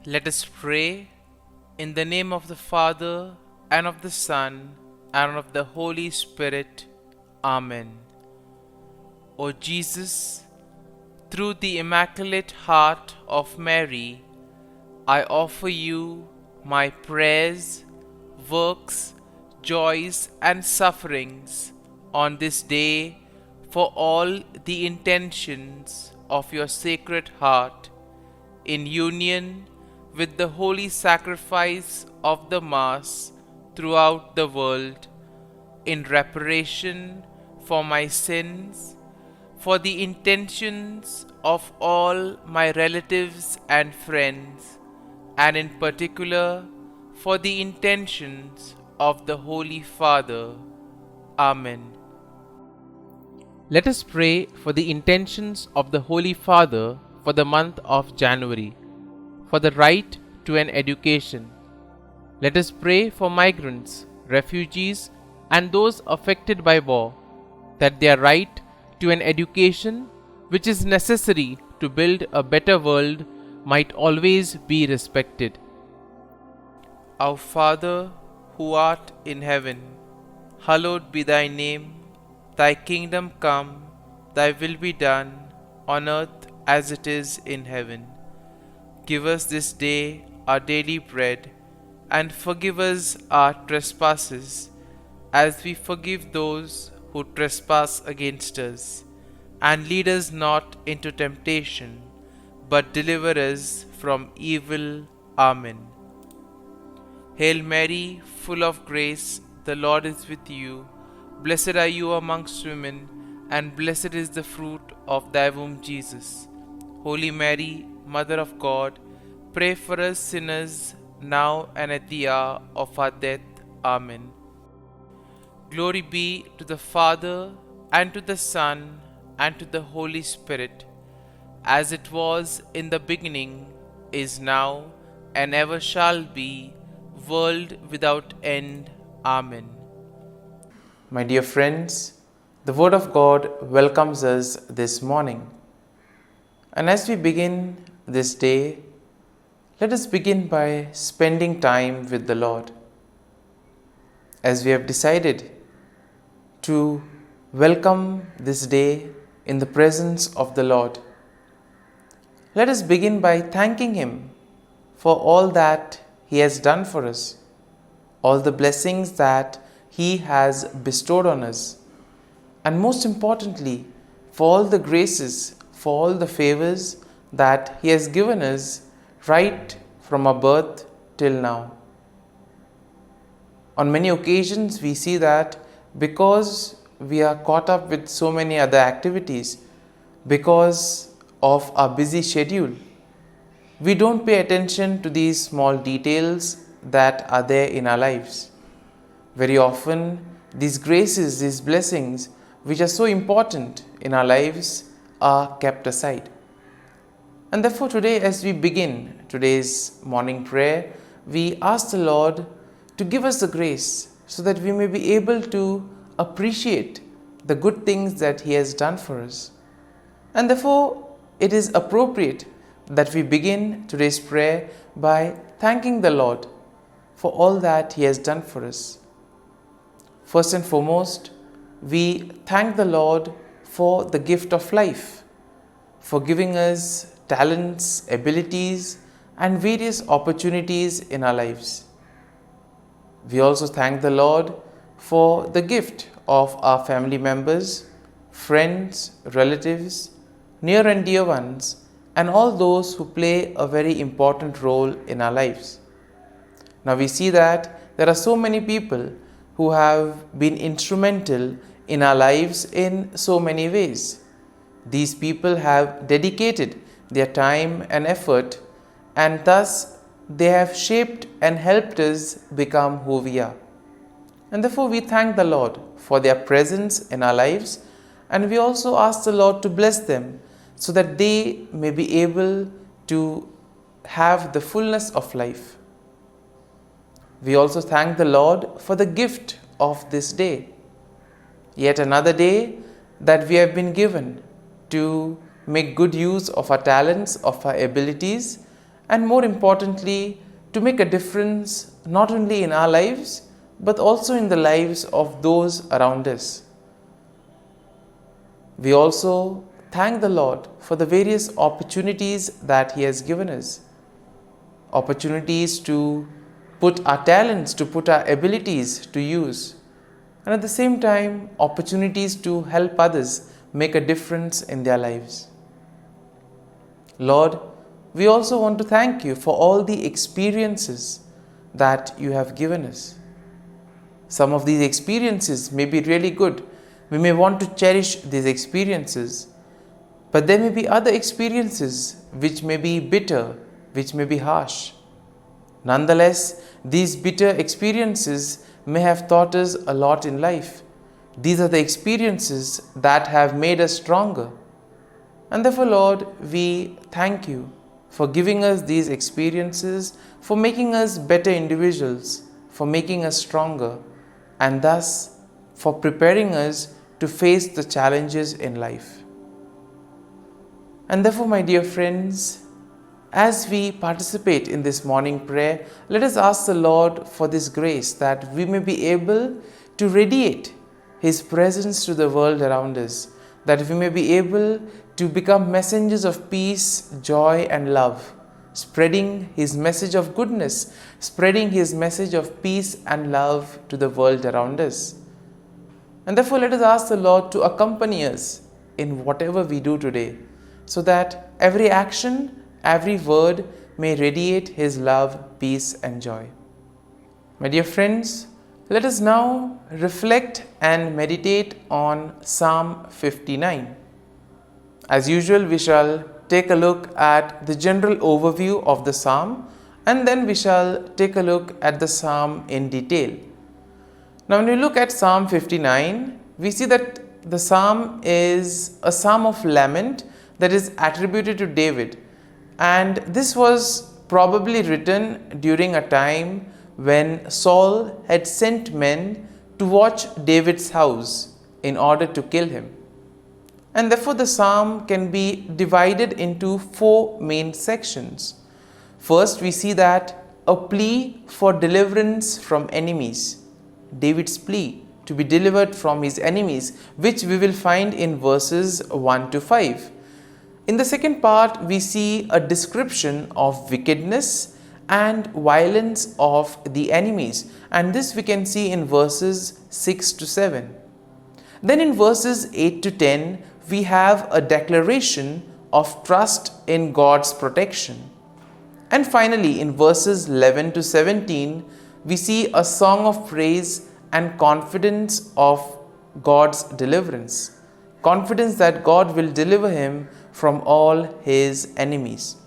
Let us pray in the name of the Father, and of the Son, and of the Holy Spirit. Amen. O Jesus, through the Immaculate Heart of Mary, I offer you my prayers, works, joys, and sufferings on this day for all the intentions of your Sacred Heart, in union with the holy sacrifice of the Mass throughout the world, in reparation for my sins, for the intentions of all my relatives and friends, and in particular for the intentions of the Holy Father. Amen. Let us pray for the intentions of the Holy Father for the month of January, for the right to an education. Let us pray for migrants, refugees, and those affected by war, that their right to an education, which is necessary to build a better world, might always be respected. Our Father, who art in heaven, hallowed be thy name. Thy kingdom come, thy will be done, on earth as it is in heaven. Give us this day our daily bread, and forgive us our trespasses, as we forgive those who trespass against us. And lead us not into temptation, but deliver us from evil. Amen. Hail Mary, full of grace, the Lord is with you. Blessed are you amongst women, and blessed is the fruit of thy womb, Jesus. Holy Mary, Mother of God, pray for us sinners, now and at the hour of our death. Amen. Glory be to the Father, and to the Son, and to the Holy Spirit, as it was in the beginning, is now, and ever shall be, world without end. Amen. My dear friends, the Word of God welcomes us this morning. And as we begin this day, let us begin by spending time with the Lord. As we have decided to welcome this day in the presence of the Lord, let us begin by thanking Him for all that He has done for us, all the blessings that He has bestowed on us, and most importantly, for all the graces, for all the favors that He has given us right from our birth till now. On many occasions, we see that because we are caught up with so many other activities, because of our busy schedule, we don't pay attention to these small details that are there in our lives. Very often, these graces, these blessings, which are so important in our lives, are kept aside. And therefore today, as we begin today's morning prayer, we ask the Lord to give us the grace so that we may be able to appreciate the good things that He has done for us. And therefore, it is appropriate that we begin today's prayer by thanking the Lord for all that He has done for us. First and foremost, we thank the Lord for the gift of life, for giving us talents, abilities, and various opportunities in our lives. We also thank the Lord for the gift of our family members, friends, relatives, near and dear ones, and all those who play a very important role in our lives. Now we see that there are so many people who have been instrumental in our lives in so many ways. These people have dedicated their time and effort, and thus they have shaped and helped us become who we are. And therefore we thank the Lord for their presence in our lives, and we also ask the Lord to bless them so that they may be able to have the fullness of life. We also thank the Lord for the gift of this day, yet another day that we have been given to make good use of our talents, of our abilities, and more importantly, to make a difference not only in our lives but also in the lives of those around us. We also thank the Lord for the various opportunities that He has given us. Opportunities to put our talents, to put our abilities to use. And at the same time, opportunities to help others make a difference in their lives. Lord, we also want to thank You for all the experiences that You have given us. Some of these experiences may be really good. We may want to cherish these experiences. But there may be other experiences which may be bitter, which may be harsh. Nonetheless, these bitter experiences may have taught us a lot in life. These are the experiences that have made us stronger. And therefore, Lord, we thank You for giving us these experiences, for making us better individuals, for making us stronger, and thus for preparing us to face the challenges in life. And therefore, my dear friends, as we participate in this morning prayer, let us ask the Lord for this grace that we may be able to radiate His presence to the world around us, that we may be able to become messengers of peace, joy and love, spreading His message of goodness, spreading His message of peace and love to the world around us. And therefore, let us ask the Lord to accompany us in whatever we do today, so that every action, every word may radiate His love, peace and joy. My dear friends, let us now reflect and meditate on Psalm 59. As usual, we shall take a look at the general overview of the psalm, and then we shall take a look at the psalm in detail. Now, when we look at Psalm 59, we see that the psalm is a psalm of lament that is attributed to David, and this was probably written during a time when Saul had sent men to watch David's house in order to kill him. And therefore, the psalm can be divided into 4 main sections. First, we see that a plea for deliverance from enemies, David's plea to be delivered from his enemies, which we will find in verses 1 to 5. In the second part, we see a description of wickedness and violence of the enemies, and this we can see in verses 6 to 7. Then in verses 8 to 10, we have a declaration of trust in God's protection. And finally, in verses 11 to 17, we see a song of praise and confidence of God's deliverance. Confidence that God will deliver him from all his enemies.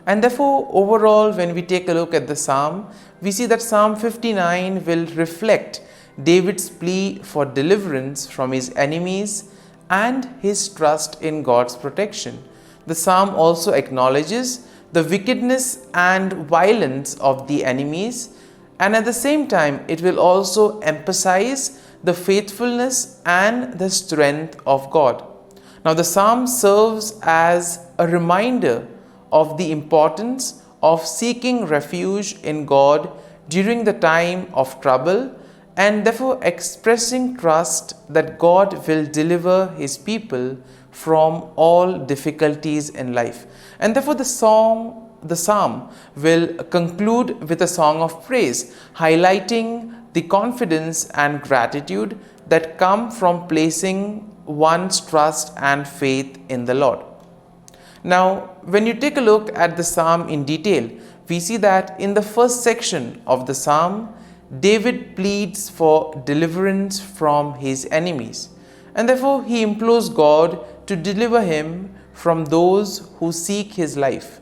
And therefore, overall, when we take a look at the psalm, we see that Psalm 59 will reflect David's plea for deliverance from his enemies and his trust in God's protection. The psalm also acknowledges the wickedness and violence of the enemies, and at the same time, it will also emphasize the faithfulness and the strength of God. Now, the psalm serves as a reminder of the importance of seeking refuge in God during the time of trouble, and therefore expressing trust that God will deliver his people from all difficulties in life. And therefore the psalm will conclude with a song of praise, highlighting the confidence and gratitude that come from placing one's trust and faith in the Lord. Now, when you take a look at the psalm in detail, we see that in the first section of the psalm, David pleads for deliverance from his enemies, and therefore he implores God to deliver him from those who seek his life.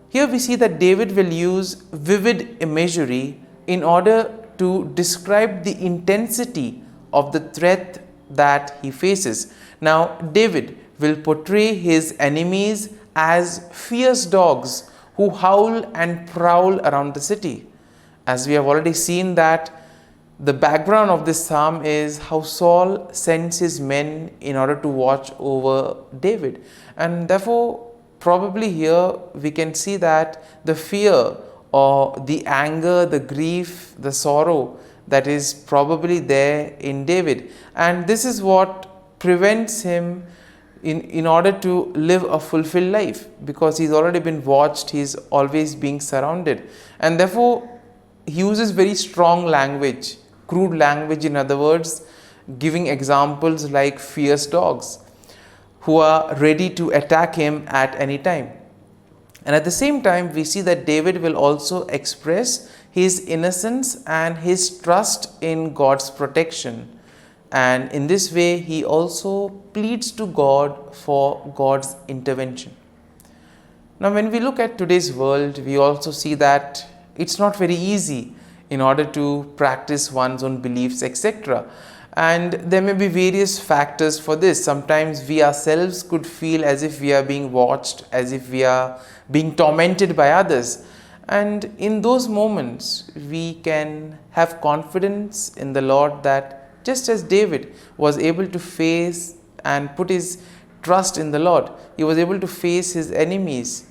Here we see that David will use vivid imagery in order to describe the intensity of the threat that he faces. Now, David will portray his enemies as fierce dogs who howl and prowl around the city. As we have already seen that the background of this psalm is how Saul sends his men in order to watch over David. And therefore, probably here we can see that the fear or the anger, the grief, the sorrow that is probably there in David, and this is what prevents him in order to live a fulfilled life, because he's already been watched, he's always being surrounded, and therefore he uses very strong language, crude language, in other words, giving examples like fierce dogs who are ready to attack him at any time. And at the same time, we see that David will also express his innocence and his trust in God's protection. And in this way, he also pleads to God for God's intervention. Now, when we look at today's world, we also see that it's not very easy in order to practice one's own beliefs, etc. And there may be various factors for this. Sometimes we ourselves could feel as if we are being watched, as if we are being tormented by others. And in those moments, we can have confidence in the Lord that just as David was able to face and put his trust in the Lord, he was able to face his enemies,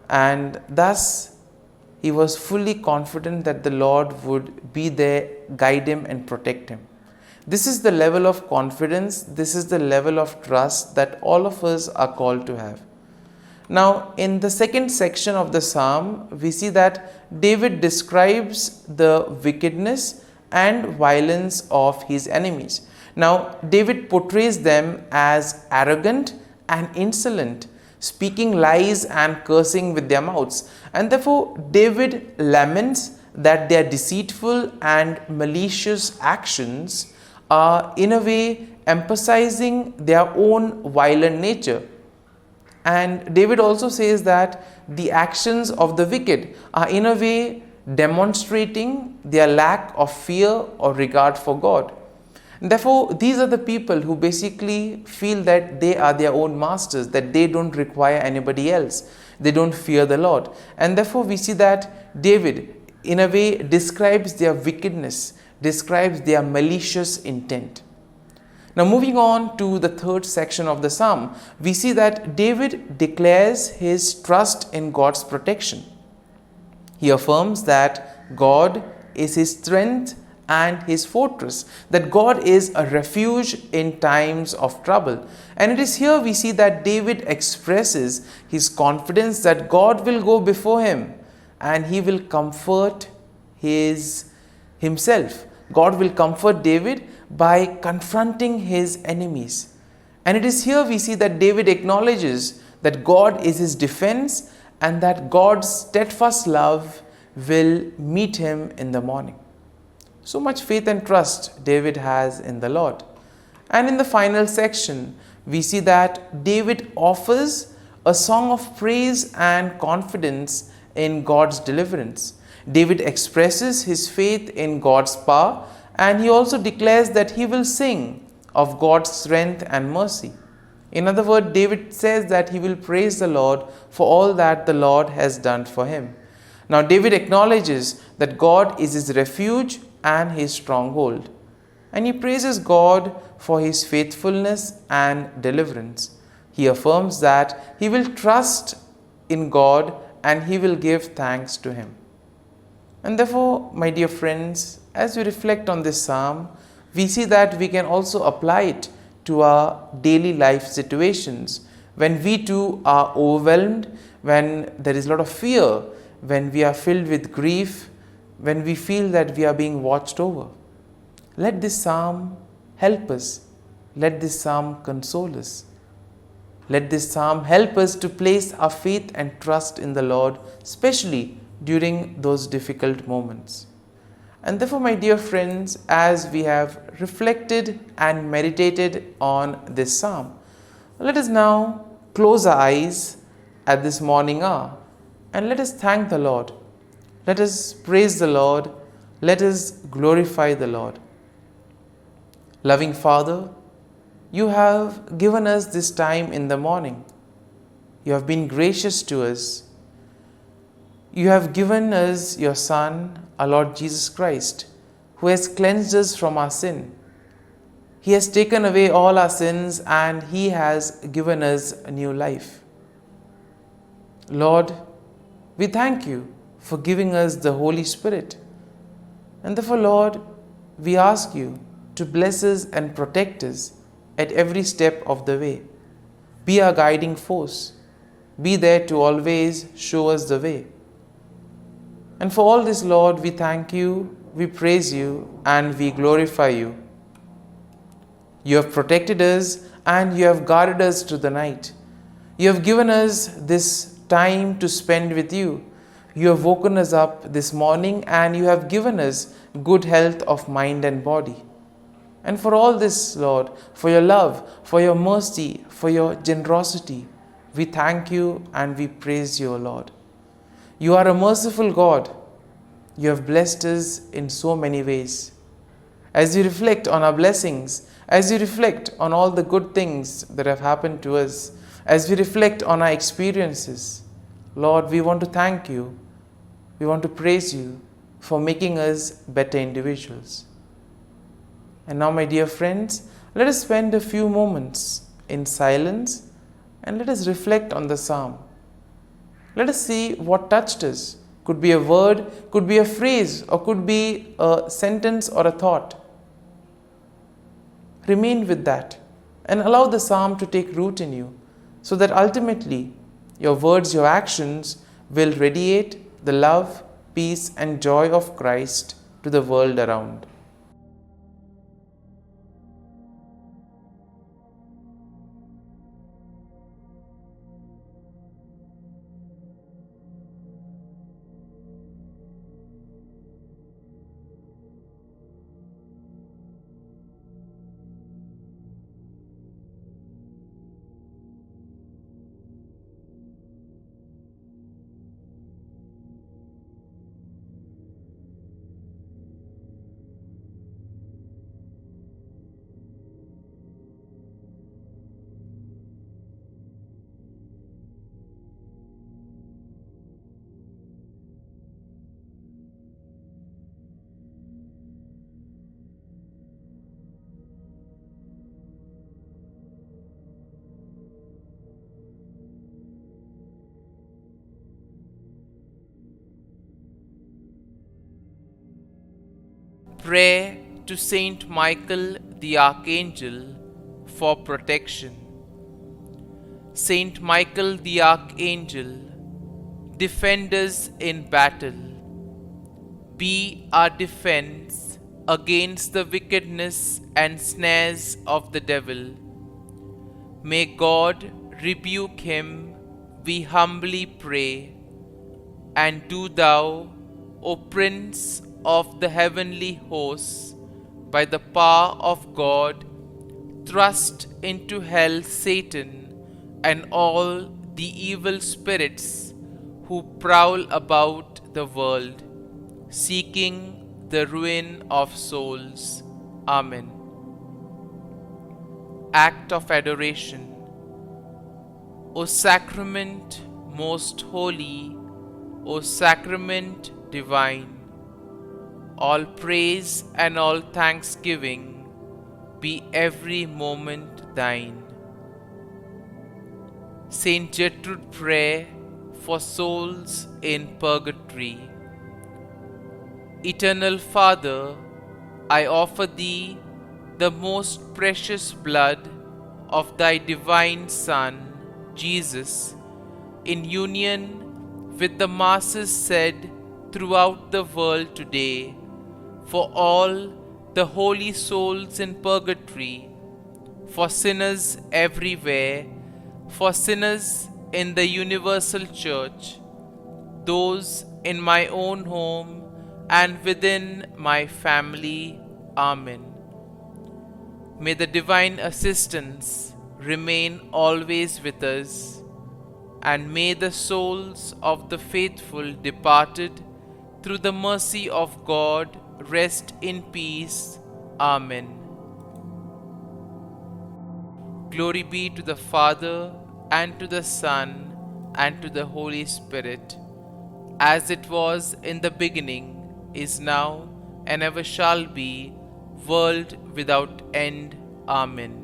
and thus he was fully confident that the Lord would be there, guide him and protect him. This is the level of confidence, this is the level of trust that all of us are called to have. Now, in the second section of the psalm, we see that David describes the wickedness and violence of his enemies. Now, David portrays them as arrogant and insolent, speaking lies and cursing with their mouths. And therefore, David laments that their deceitful and malicious actions are in a way emphasizing their own violent nature. And David also says that the actions of the wicked are in a way demonstrating their lack of fear or regard for God. And therefore, these are the people who basically feel that they are their own masters, that they don't require anybody else. They don't fear the Lord. And therefore, we see that David, in a way, describes their wickedness, describes their malicious intent. Now, moving on to the third section of the psalm, we see that David declares his trust in God's protection. He affirms that God is his strength and his fortress, that God is a refuge in times of trouble. And it is here we see that David expresses his confidence that God will go before him and he will comfort himself. God will comfort David by confronting his enemies. And it is here we see that David acknowledges that God is his defense and that God's steadfast love will meet him in the morning. So much faith and trust David has in the Lord. And in the final section, we see that David offers a song of praise and confidence in God's deliverance. David expresses his faith in God's power, and he also declares that he will sing of God's strength and mercy. In other words, David says that he will praise the Lord for all that the Lord has done for him. Now, David acknowledges that God is his refuge and his stronghold, and he praises God for his faithfulness and deliverance. He affirms that he will trust in God and he will give thanks to him. And therefore, my dear friends, as we reflect on this psalm, we see that we can also apply it to our daily life situations. When we too are overwhelmed, when there is a lot of fear, when we are filled with grief, when we feel that we are being watched over, let this psalm help us. Let this psalm console us. Let this psalm help us to place our faith and trust in the Lord, especially during those difficult moments. And therefore, my dear friends, as we have reflected and meditated on this psalm, let us now close our eyes at this morning hour and let us thank the Lord. Let us praise the Lord. Let us glorify the Lord. Loving Father, you have given us this time in the morning. You have been gracious to us. You have given us your Son, our Lord Jesus Christ, who has cleansed us from our sin. He has taken away all our sins and He has given us a new life. Lord, we thank you for giving us the Holy Spirit. And therefore, Lord, we ask you to bless us and protect us at every step of the way. Be our guiding force. Be there to always show us the way. And for all this, Lord, we thank you, we praise you, and we glorify you. You have protected us and you have guarded us through the night. You have given us this time to spend with you. You have woken us up this morning and you have given us good health of mind and body. And for all this, Lord, for your love, for your mercy, for your generosity, we thank you and we praise you, O Lord. You are a merciful God. You have blessed us in so many ways. As we reflect on our blessings, as we reflect on all the good things that have happened to us, as we reflect on our experiences, Lord, we want to thank you. We want to praise you for making us better individuals. And now, my dear friends, let us spend a few moments in silence and let us reflect on the psalm. Let us see what touched us. Could be a word, could be a phrase, or could be a sentence or a thought. Remain with that and allow the psalm to take root in you so that ultimately your words, your actions will radiate the love, peace, and joy of Christ to the world around. Pray to Saint Michael the Archangel for protection. Saint Michael the Archangel, defend us in battle. Be our defense against the wickedness and snares of the devil. May God rebuke him, we humbly pray. And do thou, O Prince of the heavenly hosts, by the power of God, thrust into hell Satan and all the evil spirits who prowl about the world, seeking the ruin of souls. Amen. Act of Adoration. O Sacrament most holy, O Sacrament divine, all praise and all thanksgiving be every moment thine. Saint Gertrude, pray for souls in purgatory. Eternal Father, I offer thee the most precious blood of thy divine Son, Jesus, in union with the masses said throughout the world today, for all the holy souls in purgatory, for sinners everywhere, for sinners in the universal church, those in my own home and within my family. Amen. May the divine assistance remain always with us, and may the souls of the faithful departed through the mercy of God rest in peace. Amen. Glory be to the Father, and to the Son, and to the Holy Spirit, as it was in the beginning, is now, and ever shall be, world without end. Amen.